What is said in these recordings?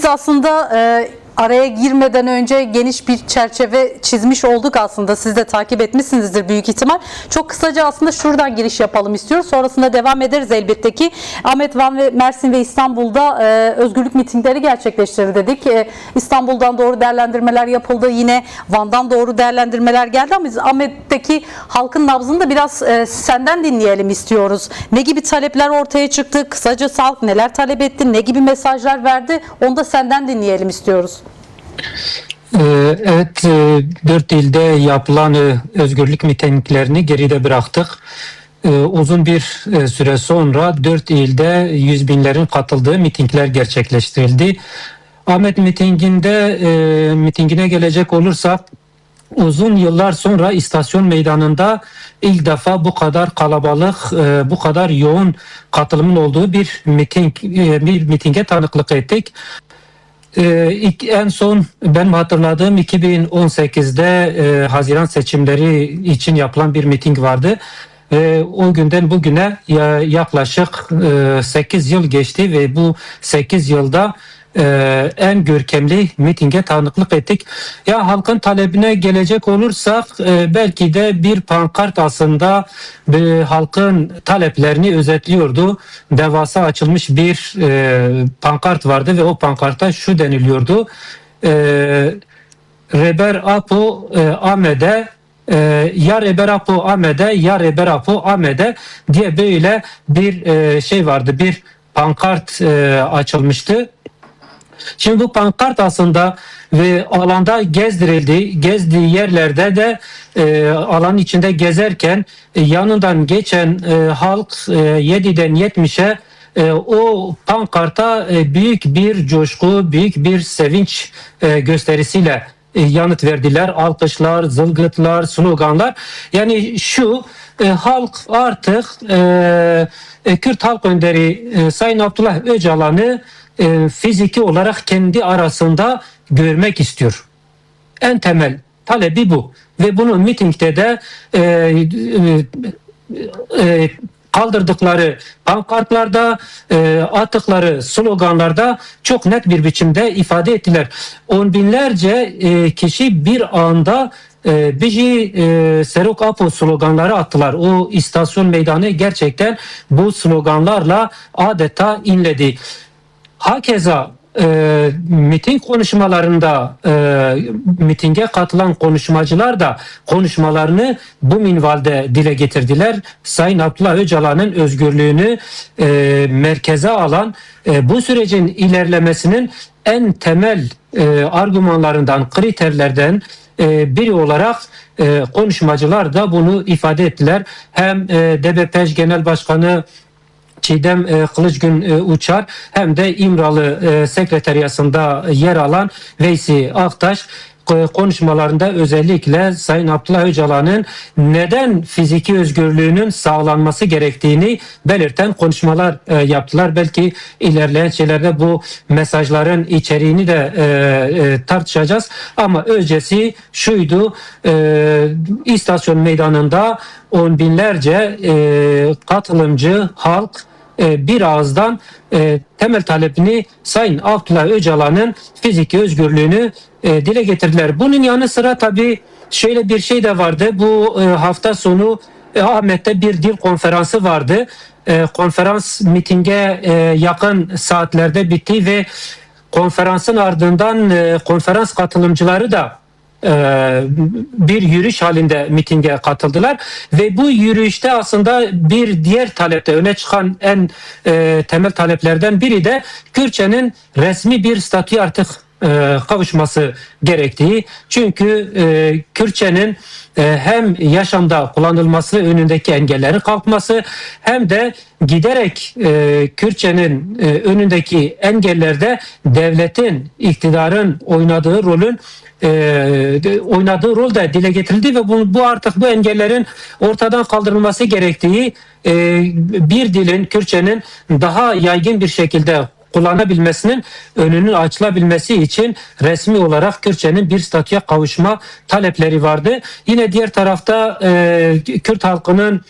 biz aslında araya girmeden önce geniş bir çerçeve çizmiş olduk aslında. Siz de takip etmişsinizdir büyük ihtimal. Çok kısaca aslında şuradan giriş yapalım istiyoruz. Sonrasında devam ederiz elbette ki. Ahmet, Van ve Mersin ve İstanbul'da özgürlük mitingleri gerçekleştirildi dedik. İstanbul'dan doğru değerlendirmeler yapıldı. Yine Van'dan doğru değerlendirmeler geldi ama biz Ahmet'teki halkın nabzını da biraz senden dinleyelim istiyoruz. Ne gibi talepler ortaya çıktı? Kısacası halk neler talep etti? Ne gibi mesajlar verdi? Onu da senden dinleyelim istiyoruz. Evet, 4 ilde yapılan özgürlük mitinglerini geride bıraktık. Uzun bir süre sonra 4 ilde yüz binlerin katıldığı mitingler gerçekleştirildi. Ahmet mitingine gelecek olursak, uzun yıllar sonra istasyon meydanında ilk defa bu kadar kalabalık, bu kadar yoğun katılımın olduğu bir mitinge tanıklık ettik. En son benim hatırladığım 2018'de Haziran seçimleri için yapılan bir miting vardı. O günden bugüne yaklaşık 8 yıl geçti ve bu 8 yılda en görkemli mitinge tanıklık ettik. Ya halkın talebine gelecek olursak, belki de bir pankart aslında halkın taleplerini özetliyordu. Devasa açılmış bir pankart vardı ve o pankartta şu deniliyordu: Reber Apo Ahmet'e, ya Reber Apo Ahmet'e, ya Reber Apo Ahmet'e diye böyle bir şey vardı, bir pankart açılmıştı. Şimdi bu pankart aslında ve alanda gezdirildi. Gezdiği yerlerde de alanın içinde gezerken yanından geçen halk 7'den 70'e o pankarta büyük bir coşku, büyük bir sevinç gösterisiyle yanıt verdiler. Alkışlar, zılgıtlar, sloganlar. Yani şu, halk artık Kürt Halk Önderi Sayın Abdullah Öcalan'ı fiziki olarak kendi arasında görmek istiyor. En temel talebi bu. Ve bunu mitingde de kaldırdıkları pankartlarda, attıkları sloganlarda çok net bir biçimde ifade ettiler. On binlerce kişi bir anda Biji Serok Apo sloganları attılar. O istasyon meydanı gerçekten bu sloganlarla adeta inledi. Hakeza miting konuşmalarında mitinge katılan konuşmacılar da konuşmalarını bu minvalde dile getirdiler. Sayın Abdullah Öcalan'ın özgürlüğünü merkeze alan, bu sürecin ilerlemesinin en temel argümanlarından, kriterlerden biri olarak konuşmacılar da bunu ifade ettiler. Hem DBP Genel Başkanı Çiğdem Kılıçgün Uçar hem de İmralı Sekreteriyası'nda yer alan Veysi Aktaş konuşmalarında özellikle Sayın Abdullah Öcalan'ın neden fiziki özgürlüğünün sağlanması gerektiğini belirten konuşmalar yaptılar. Belki ilerleyen şeylerde bu mesajların içeriğini de tartışacağız. Ama öncesi şuydu: istasyon meydanında on binlerce katılımcı halk bir ağızdan temel talebini Sayın Abdullah Öcalan'ın fiziki özgürlüğünü dile getirdiler. Bunun yanı sıra tabii şöyle bir şey de vardı. Bu hafta sonu Ahmet'te bir dil konferansı vardı. Konferans mitinge yakın saatlerde bitti ve konferansın ardından konferans katılımcıları da bir yürüyüş halinde mitinge katıldılar ve bu yürüyüşte aslında bir diğer talepte öne çıkan en temel taleplerden biri de Kürtçenin resmi bir statüye artık kavuşması gerektiği. Çünkü Kürtçenin hem yaşamda kullanılması önündeki engelleri kalkması hem de giderek Kürtçenin önündeki engellerde devletin, iktidarın oynadığı rol de dile getirildi ve bu artık bu engellerin ortadan kaldırılması gerektiği, bir dilin, Kürtçenin daha yaygın bir şekilde kullanabilmesinin önünün açılabilmesi için resmi olarak Kürtçenin bir statüye kavuşma talepleri vardı. Yine diğer tarafta Kürt halkının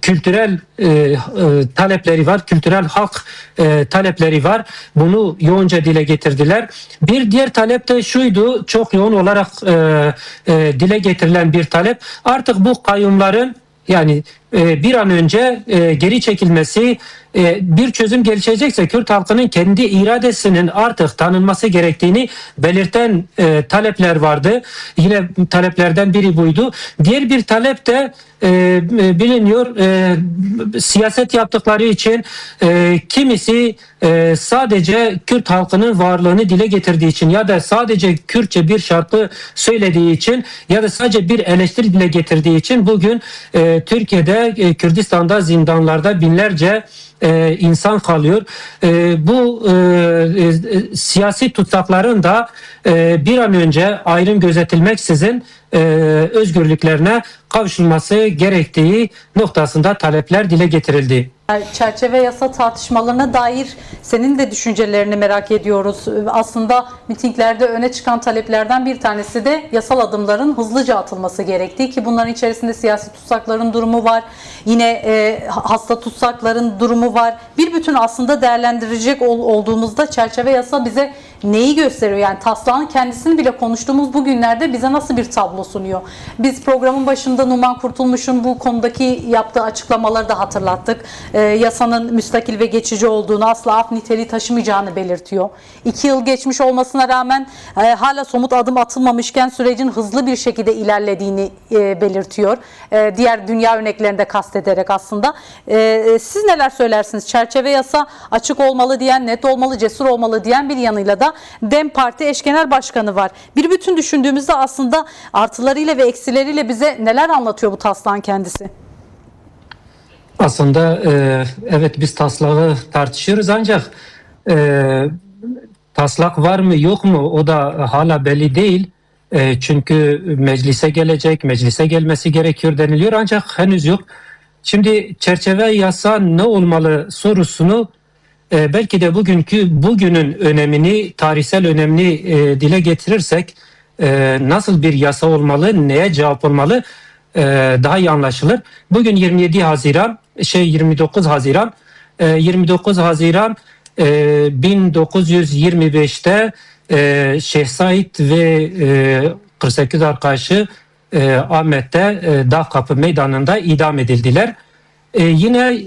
kültürel talepleri var, kültürel hak talepleri var. Bunu yoğunca dile getirdiler. Bir diğer talep de şuydu, çok yoğun olarak dile getirilen bir talep. Artık bu kayyumların yani bir an önce geri çekilmesi, bir çözüm gelişecekse Kürt halkının kendi iradesinin artık tanınması gerektiğini belirten talepler vardı. Yine taleplerden biri buydu. Diğer bir talep de biliniyor, siyaset yaptıkları için kimisi sadece Kürt halkının varlığını dile getirdiği için ya da sadece Kürtçe bir şarkı söylediği için ya da sadece bir eleştiri dile getirdiği için bugün Türkiye'de, Kürdistan'da, zindanlarda binlerce insan kalıyor. Bu siyasi tutsakların da bir an önce ayrım gözetilmeksizin özgürlüklerine kavuşulması gerektiği noktasında talepler dile getirildi. Çerçeve yasa tartışmalarına dair senin de düşüncelerini merak ediyoruz. Aslında mitinglerde öne çıkan taleplerden bir tanesi de yasal adımların hızlıca atılması gerektiği, ki bunların içerisinde siyasi tutsakların durumu var. Yine hasta tutsakların durumu var. Bir bütün aslında değerlendirecek olduğumuzda çerçeve yasa bize neyi gösteriyor? Yani taslağın kendisini bile konuştuğumuz bu günlerde bize nasıl bir tablo sunuyor? Biz programın başında Numan Kurtulmuş'un bu konudaki yaptığı açıklamaları da hatırlattık. Yasanın müstakil ve geçici olduğunu, asla af niteliği taşımayacağını belirtiyor. 2 yıl geçmiş olmasına rağmen hala somut adım atılmamışken sürecin hızlı bir şekilde ilerlediğini belirtiyor. Diğer dünya örneklerinde kastederek aslında. Siz neler söylersiniz? Çerçeve yasa açık olmalı diyen, net olmalı, cesur olmalı diyen bir yanıyla da DEM Parti eş genel başkanı var. Bir bütün düşündüğümüzde aslında artılarıyla ve eksileriyle bize neler anlatıyor bu taslağın kendisi? Aslında evet, biz taslağı tartışıyoruz ancak taslak var mı yok mu o da hala belli değil. Çünkü meclise gelecek, meclise gelmesi gerekiyor deniliyor ancak henüz yok. Şimdi çerçeve yasa ne olmalı sorusunu belki de bugünün önemini, tarihsel önemini dile getirirsek nasıl bir yasa olmalı, neye cevap olmalı daha iyi anlaşılır. Bugün 29 Haziran 1925'te Şeyh Said ve 48 arkadaşı Ahmet'te Dağ Meydanı'nda idam edildiler. Yine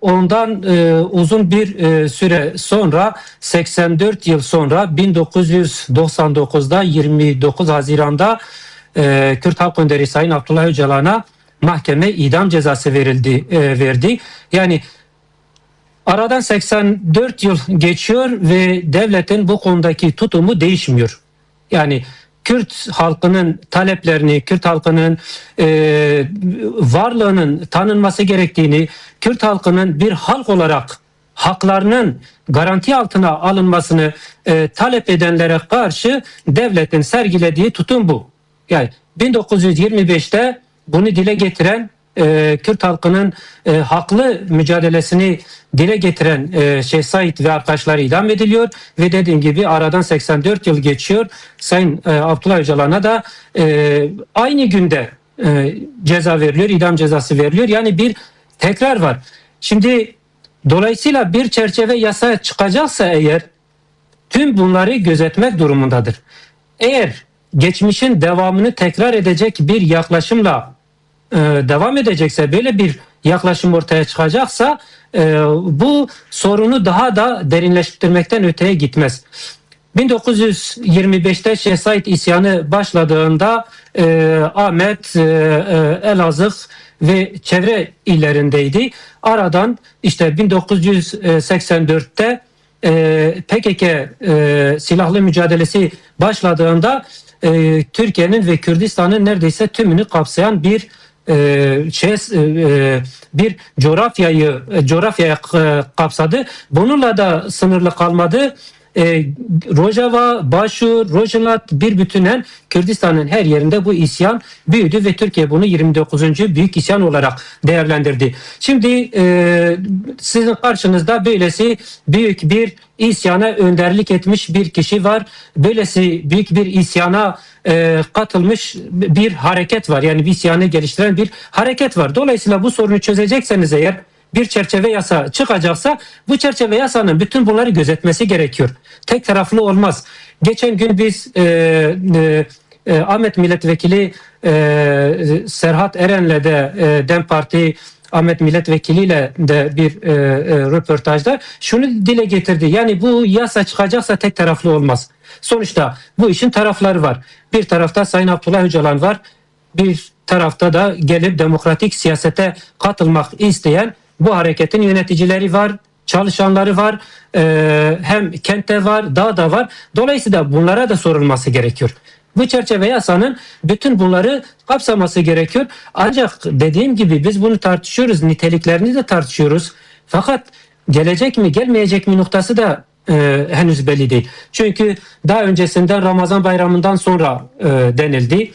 ondan uzun bir süre sonra 84 yıl sonra 1999'da 29 Haziran'da Kürt Halk Önderi Sayın Abdullah Öcalan'a mahkeme idam cezası verdi. Yani aradan 84 yıl geçiyor ve devletin bu konudaki tutumu değişmiyor. Yani Kürt halkının taleplerini, Kürt halkının varlığının tanınması gerektiğini, Kürt halkının bir halk olarak haklarının garanti altına alınmasını talep edenlere karşı devletin sergilediği tutum bu. Yani 1925'te bunu dile getiren, Kürt halkının haklı mücadelesini dile getiren Şeyh Said ve arkadaşları idam ediliyor ve dediğim gibi aradan 84 yıl geçiyor. Sayın Abdullah Öcalan'a da aynı günde ceza veriliyor, idam cezası veriliyor. Yani bir tekrar var. Şimdi dolayısıyla bir çerçeve yasa çıkacaksa eğer tüm bunları gözetmek durumundadır. Eğer geçmişin devamını tekrar edecek bir yaklaşımla devam edecekse, böyle bir yaklaşım ortaya çıkacaksa bu sorunu daha da derinleştirmekten öteye gitmez. 1925'te Şeyh Said isyanı başladığında Ahmet, Elazığ ve çevre illerindeydi. Aradan işte 1984'te PKK silahlı mücadelesi başladığında Türkiye'nin ve Kürdistan'ın neredeyse tümünü kapsayan bir coğrafyaya kapsadı. Bununla da sınırlı kalmadı. Rojava, Başur, Rojhelat bir bütünen Kürdistan'ın her yerinde bu isyan büyüdü ve Türkiye bunu 29. büyük isyan olarak değerlendirdi. Şimdi sizin karşınızda böylesi büyük bir isyana önderlik etmiş bir kişi var. Böylesi büyük bir isyana katılmış bir hareket var. Yani bir isyanı geliştiren bir hareket var. Dolayısıyla bu sorunu çözecekseniz eğer bir çerçeve yasa çıkacaksa bu çerçeve yasanın bütün bunları gözetmesi gerekiyor. Tek taraflı olmaz. Geçen gün biz Ahmet Milletvekili Serhat Eren'le de DEM Parti Ahmet Milletvekiliyle de bir röportajda şunu dile getirdi. Yani bu yasa çıkacaksa tek taraflı olmaz. Sonuçta bu işin tarafları var. Bir tarafta Sayın Abdullah Öcalan var. Bir tarafta da gelip demokratik siyasete katılmak isteyen bu hareketin yöneticileri var, çalışanları var, hem kentte var, dağda var. Dolayısıyla bunlara da sorulması gerekiyor. Bu çerçeve yasanın bütün bunları kapsaması gerekiyor. Ancak dediğim gibi biz bunu tartışıyoruz, niteliklerini de tartışıyoruz. Fakat gelecek mi, gelmeyecek mi noktası da henüz belli değil. Çünkü daha öncesinden Ramazan bayramından sonra denildi.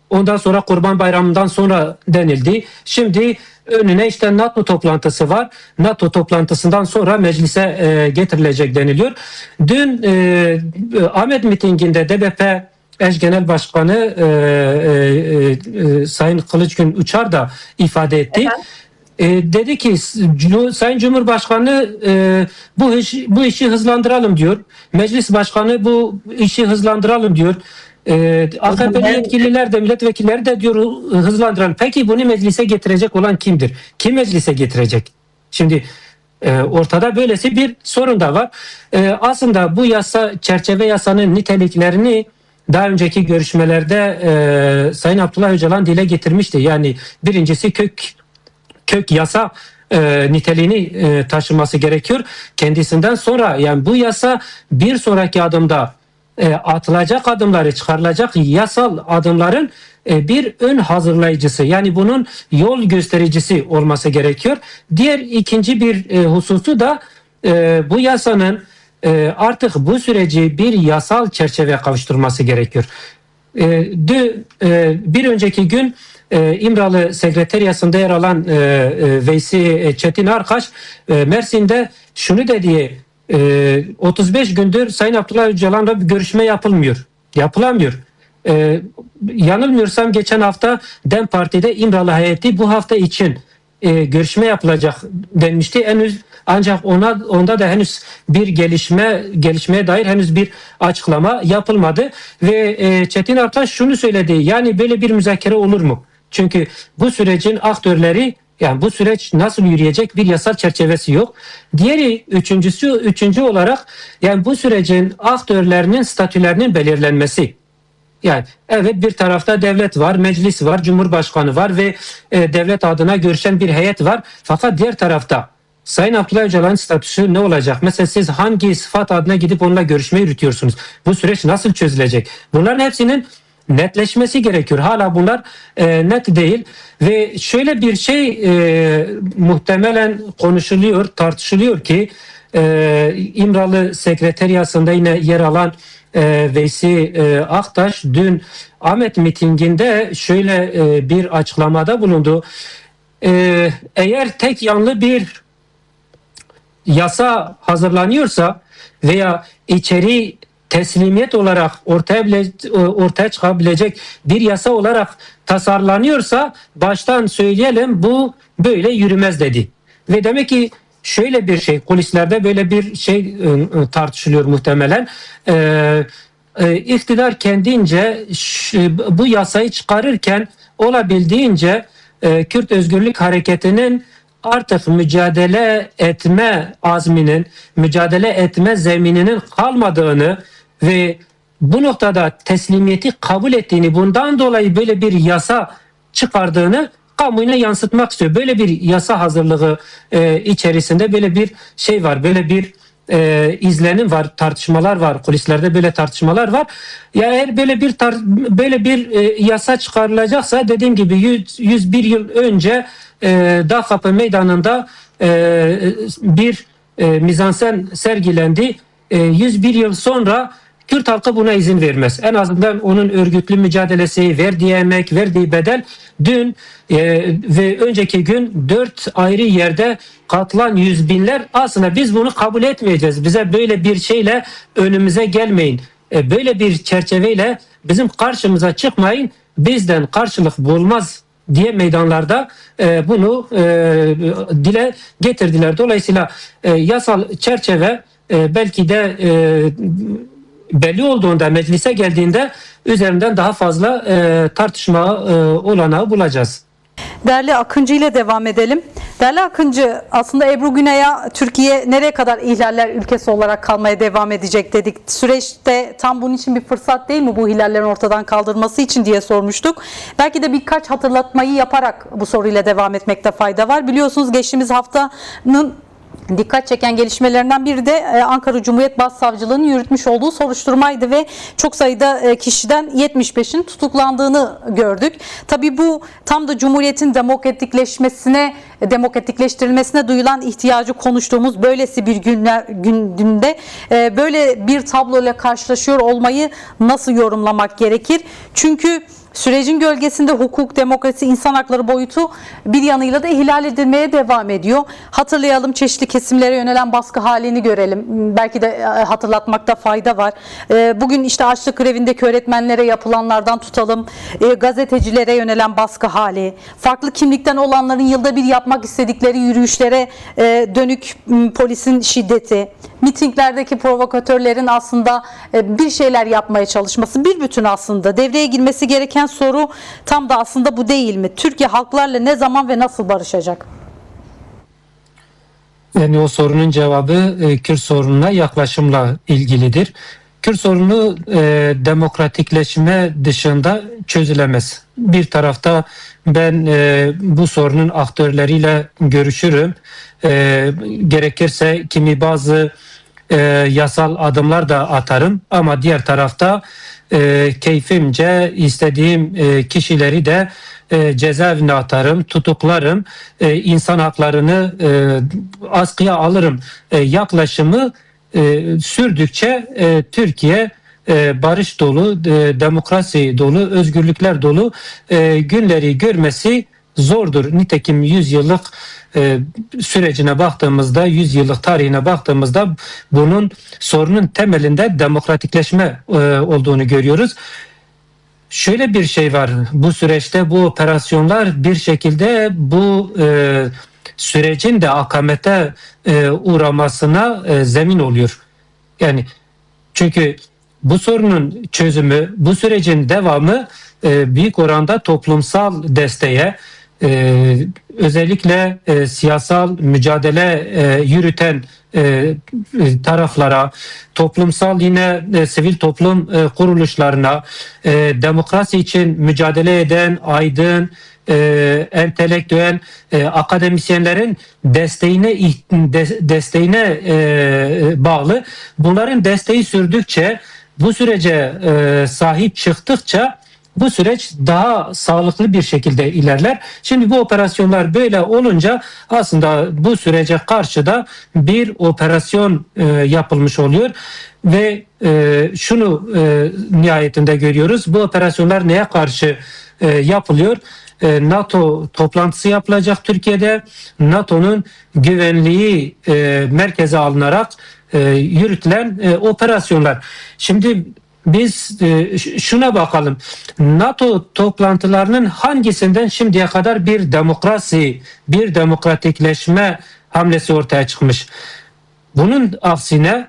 Ondan sonra Kurban Bayramı'ndan sonra denildi. Şimdi önüne işte NATO toplantısı var. NATO toplantısından sonra meclise getirilecek deniliyor. Dün Ahmet mitinginde DBP eş genel başkanı Sayın Kılıçgün Uçar da ifade etti. Dedi ki Sayın Cumhurbaşkanı bu işi hızlandıralım diyor. Meclis Başkanı bu işi hızlandıralım diyor. AKP'li yetkililer de milletvekilleri de diyor hızlandıralım. Peki bunu meclise getirecek olan kimdir? Kim meclise getirecek? Şimdi ortada böylesi bir sorun da var. Aslında bu yasa, çerçeve yasanın niteliklerini daha önceki görüşmelerde Sayın Abdullah Öcalan dile getirmişti. Yani birincisi kök yasa niteliğini taşıması gerekiyor. Kendisinden sonra yani bu yasa bir sonraki adımda atılacak adımları, çıkarılacak yasal adımların bir ön hazırlayıcısı, yani bunun yol göstericisi olması gerekiyor. Diğer ikinci bir hususu da bu yasanın artık bu süreci bir yasal çerçeveye kavuşturması gerekiyor. Bir önceki gün İmralı Sekreteriyası'nda yer alan Veysi Çetin Arkaş Mersin'de şunu dedi: 35 gündür Sayın Abdullah Öcalan'la bir görüşme yapılamıyor. Yanılmıyorsam geçen hafta DEM Parti'de İmralı heyeti bu hafta için görüşme yapılacak denmişti. Ancak onda da henüz bir gelişmeye dair henüz bir açıklama yapılmadı ve Çetin Artaş şunu söyledi: yani böyle bir müzakere olur mu? Çünkü bu sürecin aktörleri, yani bu süreç nasıl yürüyecek, bir yasal çerçevesi yok. Diğeri üçüncü olarak yani bu sürecin aktörlerinin statülerinin belirlenmesi. Yani evet, bir tarafta devlet var, meclis var, cumhurbaşkanı var ve devlet adına görüşen bir heyet var. Fakat diğer tarafta Sayın Abdullah Öcalan'ın statüsü ne olacak? Mesela siz hangi sıfat adına gidip onunla görüşme yürütüyorsunuz? Bu süreç nasıl çözülecek? Bunların hepsinin netleşmesi gerekiyor. Hala bunlar net değil ve şöyle bir şey muhtemelen konuşuluyor, tartışılıyor ki İmralı Sekreteriyası'nda yine yer alan Veysi Aktaş dün Ahmet mitinginde şöyle bir açıklamada bulundu. Eğer tek yanlı bir yasa hazırlanıyorsa veya içeriği teslimiyet olarak ortaya çıkabilecek bir yasa olarak tasarlanıyorsa baştan söyleyelim, bu böyle yürümez dedi. Ve demek ki şöyle bir şey, kulislerde böyle bir şey tartışılıyor muhtemelen. İktidar kendince bu yasayı çıkarırken olabildiğince Kürt Özgürlük Hareketi'nin artık mücadele etme azminin, mücadele etme zemininin kalmadığını ve bu noktada teslimiyeti kabul ettiğini, bundan dolayı böyle bir yasa çıkardığını kamuoyuna yansıtmak istiyor. Böyle bir yasa hazırlığı içerisinde böyle bir şey var, böyle bir izlenim var, tartışmalar var, kulislerde böyle tartışmalar var. Ya eğer böyle bir yasa çıkarılacaksa, dediğim gibi 101 yıl önce Dağ Kapı Meydanı'nda bir mizansen sergilendi. 101 yıl sonra Kürt halkı buna izin vermez. En azından onun örgütlü mücadelesi, verdiği emek, verdiği bedel dün ve önceki gün 4 ayrı yerde katılan yüz binler aslında biz bunu kabul etmeyeceğiz. Bize böyle bir şeyle önümüze gelmeyin. Böyle bir çerçeveyle bizim karşımıza çıkmayın. Bizden karşılık bulmaz diye meydanlarda bunu dile getirdiler. Dolayısıyla yasal çerçeve belki de belli olduğunda meclise geldiğinde üzerinden daha fazla tartışma olanağı bulacağız. Değerli Akıncı ile devam edelim. Değerli Akıncı, aslında Ebru Güney'a Türkiye nereye kadar ihlaller ülkesi olarak kalmaya devam edecek dedik. Süreçte tam bunun için bir fırsat değil mi bu ihlallerin ortadan kaldırılması için diye sormuştuk. Belki de birkaç hatırlatmayı yaparak bu soruyla devam etmekte fayda var. Biliyorsunuz geçtiğimiz haftanın dikkat çeken gelişmelerinden biri de Ankara Cumhuriyet Başsavcılığı'nın yürütmüş olduğu soruşturmaydı ve çok sayıda kişiden 75'in tutuklandığını gördük. Tabii bu tam da Cumhuriyet'in demokratikleştirilmesine duyulan ihtiyacı konuştuğumuz böylesi bir günde böyle bir tabloyla karşılaşıyor olmayı nasıl yorumlamak gerekir? Çünkü sürecin gölgesinde hukuk, demokrasi, insan hakları boyutu bir yanıyla da ihlal edilmeye devam ediyor. Hatırlayalım, çeşitli kesimlere yönelen baskı halini görelim. Belki de hatırlatmakta fayda var. Bugün işte açlık grevindeki öğretmenlere yapılanlardan tutalım, gazetecilere yönelen baskı hali, farklı kimlikten olanların yılda bir yapmak istedikleri yürüyüşlere dönük polisin şiddeti, mitinglerdeki provokatörlerin aslında bir şeyler yapmaya çalışması, bir bütün aslında devreye girmesi gereken soru tam da aslında bu değil mi? Türkiye halklarla ne zaman ve nasıl barışacak? Yani o sorunun cevabı Kürt sorununa yaklaşımla ilgilidir. Kürt sorunu demokratikleşme dışında çözülemez. Bir tarafta ben bu sorunun aktörleriyle görüşürüm. Gerekirse bazı yasal adımlar da atarım ama diğer tarafta keyfimce istediğim kişileri de cezaevine atarım, tutuklarım, insan haklarını askıya alırım yaklaşımı sürdükçe Türkiye barış dolu, demokrasi dolu, özgürlükler dolu günleri görmesi zordur. Nitekim 100 yıllık sürecine baktığımızda, 100 yıllık tarihine baktığımızda bunun sorunun temelinde demokratikleşme olduğunu görüyoruz. Şöyle bir şey var, bu süreçte bu operasyonlar bir şekilde bu sürecin de akamete uğramasına zemin oluyor. Yani çünkü bu sorunun çözümü, bu sürecin devamı büyük oranda toplumsal desteğe, özellikle siyasal mücadele yürüten taraflara, toplumsal yine sivil toplum kuruluşlarına, demokrasi için mücadele eden aydın, entelektüel akademisyenlerin desteğine bağlı. Bunların desteği sürdükçe, bu sürece sahip çıktıkça bu süreç daha sağlıklı bir şekilde ilerler. Şimdi bu operasyonlar böyle olunca aslında bu sürece karşı da bir operasyon yapılmış oluyor ve şunu nihayetinde görüyoruz. Bu operasyonlar neye karşı yapılıyor? NATO toplantısı yapılacak Türkiye'de. NATO'nun güvenliği merkeze alınarak yürütülen operasyonlar. Şimdi biz şuna bakalım. NATO toplantılarının hangisinden şimdiye kadar bir demokrasi, bir demokratikleşme hamlesi ortaya çıkmış? Bunun aksine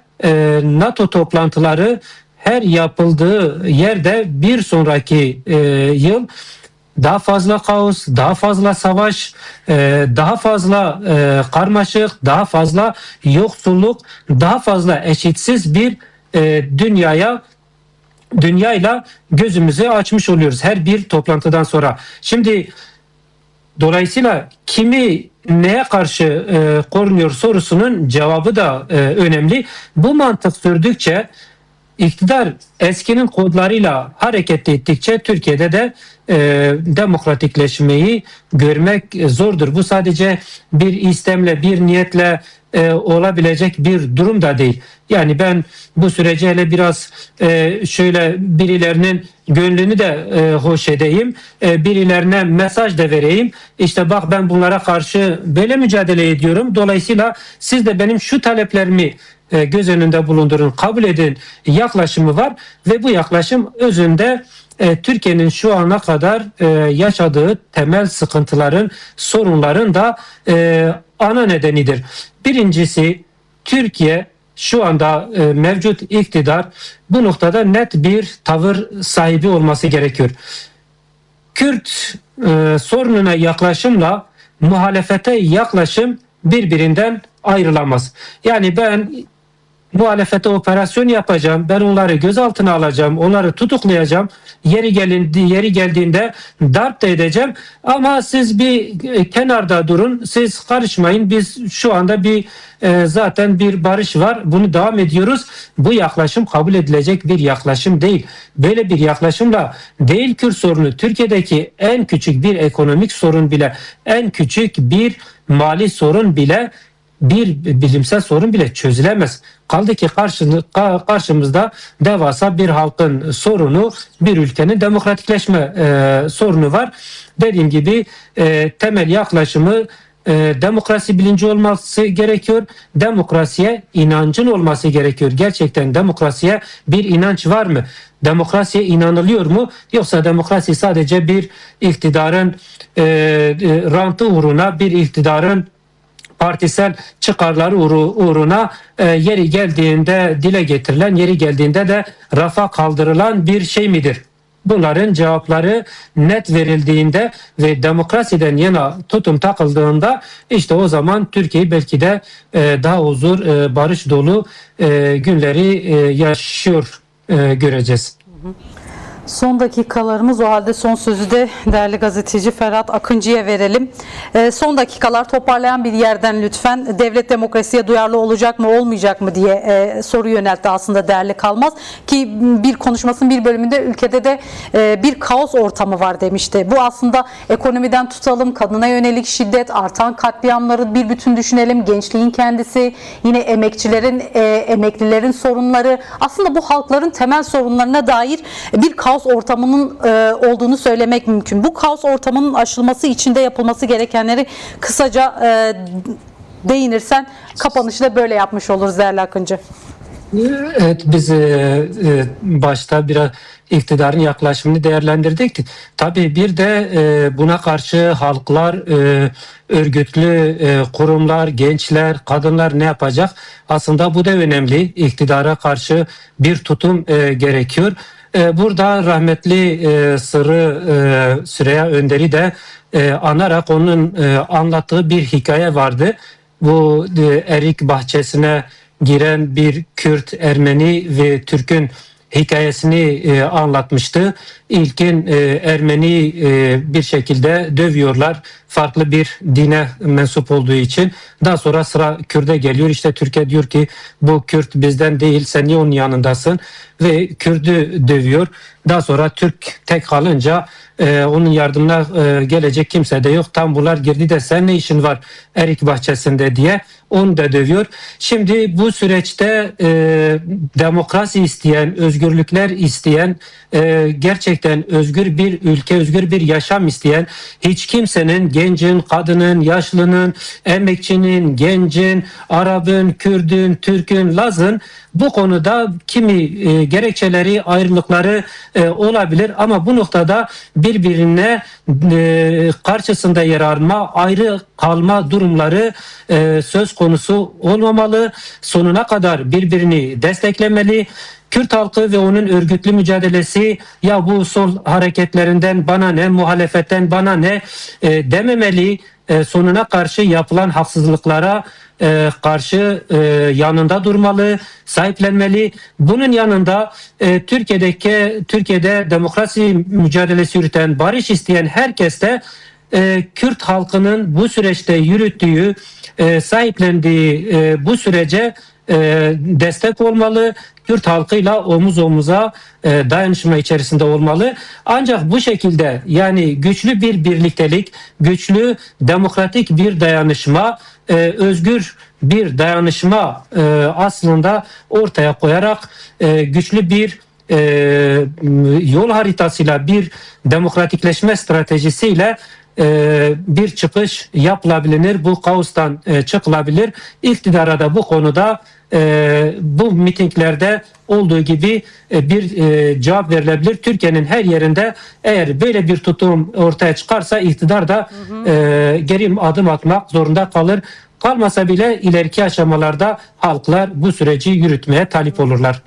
NATO toplantıları her yapıldığı yerde bir sonraki yıl daha fazla kaos, daha fazla savaş, daha fazla karmaşık, daha fazla yoksulluk, daha fazla eşitsiz bir dünyayla gözümüzü açmış oluyoruz her bir toplantıdan sonra. Şimdi dolayısıyla kimi neye karşı korunuyor sorusunun cevabı da önemli. Bu mantık sürdükçe, iktidar eskinin kodlarıyla hareket ettikçe Türkiye'de de demokratikleşmeyi görmek zordur. Bu sadece bir istemle, bir niyetle olabilecek bir durum da değil. Yani ben bu süreci hele biraz şöyle birilerinin gönlünü de hoş edeyim, birilerine mesaj da vereyim. İşte bak ben bunlara karşı böyle mücadele ediyorum. Dolayısıyla siz de benim şu taleplerimi göz önünde bulundurun, kabul edin yaklaşımı var ve bu yaklaşım özünde Türkiye'nin şu ana kadar yaşadığı temel sıkıntıların, sorunların da ana nedenidir. Birincisi, Türkiye şu anda mevcut iktidar bu noktada net bir tavır sahibi olması gerekiyor. Kürt sorununa yaklaşımla muhalefete yaklaşım birbirinden ayrılamaz. Yani ben muhalefete operasyon yapacağım, ben onları gözaltına alacağım, onları tutuklayacağım, yeri geldiğinde darp da edeceğim ama siz bir kenarda durun, siz karışmayın, biz şu anda zaten bir barış var, bunu devam ediyoruz. Bu yaklaşım kabul edilecek bir yaklaşım değil. Böyle bir yaklaşımla değil Kürt sorunu, Türkiye'deki en küçük bir ekonomik sorun bile, en küçük bir mali sorun bile, bir bilimsel sorun bile çözülemez. Kaldı ki karşımızda devasa bir halkın sorunu, bir ülkenin demokratikleşme sorunu var. Dediğim gibi temel yaklaşımı demokrasi bilinci olması gerekiyor. Demokrasiye inancın olması gerekiyor. Gerçekten demokrasiye bir inanç var mı? Demokrasiye inanılıyor mu? Yoksa demokrasi sadece bir iktidarın rantı uğruna, bir iktidarın partisel çıkarları uğruna yeri geldiğinde dile getirilen, yeri geldiğinde de rafa kaldırılan bir şey midir? Bunların cevapları net verildiğinde ve demokrasiden yana tutum takıldığında işte o zaman Türkiye belki de daha huzur, barış dolu günleri yaşıyor göreceğiz. Son dakikalarımız, o halde son sözü de değerli gazeteci Ferhat Akıncı'ya verelim. Son dakikalar, toparlayan bir yerden lütfen, devlet demokrasiye duyarlı olacak mı olmayacak mı diye soru yöneltti aslında değerli Kalmaz. Ki bir konuşmasının bir bölümünde ülkede de bir kaos ortamı var demişti. Bu aslında ekonomiden tutalım, kadına yönelik şiddet, artan katliamları bir bütün düşünelim, gençliğin kendisi, yine emekçilerin, emeklilerin sorunları, aslında bu halkların temel sorunlarına dair bir kaos ortamının olduğunu söylemek mümkün. Bu kaos ortamının aşılması için de yapılması gerekenleri kısaca değinirsen kapanışı da böyle yapmış oluruz değerli Akıncı. Evet, biz başta biraz iktidarın yaklaşımını değerlendirdik. Tabii bir de buna karşı halklar, örgütlü kurumlar, gençler, kadınlar ne yapacak? Aslında bu da önemli. İktidara karşı bir tutum gerekiyor. Burada rahmetli Süreyya Önder'i de anarak onun anlattığı bir hikaye vardı. Bu erik bahçesine giren bir Kürt, Ermeni ve Türk'ün hikayesini anlatmıştı. İlkin Ermeni bir şekilde dövüyorlar, farklı bir dine mensup olduğu için. Daha sonra sıra Kürt'e geliyor. İşte Türkiye diyor ki bu Kürt bizden değil, sen niye onun yanındasın? Ve Kürt'ü dövüyor. Daha sonra Türk tek kalınca onun yardımına gelecek kimse de yok. Tam bunlar girdi de sen ne işin var erik bahçesinde diye onu da dövüyor. Şimdi bu süreçte demokrasi isteyen, özgürlükler isteyen, gerçekten özgür bir ülke, özgür bir yaşam isteyen, hiç kimsenin, gencin, kadının, yaşlının, emekçinin, gencin, Arap'ın, Kürt'ün, Türk'ün, Laz'ın bu konuda kimi gerekçeleri, ayrılıkları olabilir ama bu noktada birbirine karşısında yer alma, ayrı kalma durumları söz konusu olmamalı. Sonuna kadar birbirini desteklemeli. Kürt halkı ve onun örgütlü mücadelesi ya bu sol hareketlerinden bana ne, muhalefetten bana ne dememeli. Sonuna karşı yapılan haksızlıklara karşı yanında durmalı, sahiplenmeli. Bunun yanında Türkiye'de demokrasi mücadelesi yürüten, barış isteyen herkes de Kürt halkının bu süreçte yürüttüğü, sahiplendiği bu sürece destek olmalı. Kürt halkıyla omuz omuza dayanışma içerisinde olmalı. Ancak bu şekilde yani güçlü bir birliktelik, güçlü demokratik bir dayanışma, özgür bir dayanışma aslında ortaya koyarak güçlü bir yol haritasıyla, bir demokratikleşme stratejisiyle bir çıkış yapılabilir, bu kaostan çıkılabilir. İktidara da bu konuda bu mitinglerde olduğu gibi bir cevap verilebilir. Türkiye'nin her yerinde eğer böyle bir tutum ortaya çıkarsa iktidar da geri adım atmak zorunda kalır. Kalmasa bile ileriki aşamalarda halklar bu süreci yürütmeye talip olurlar.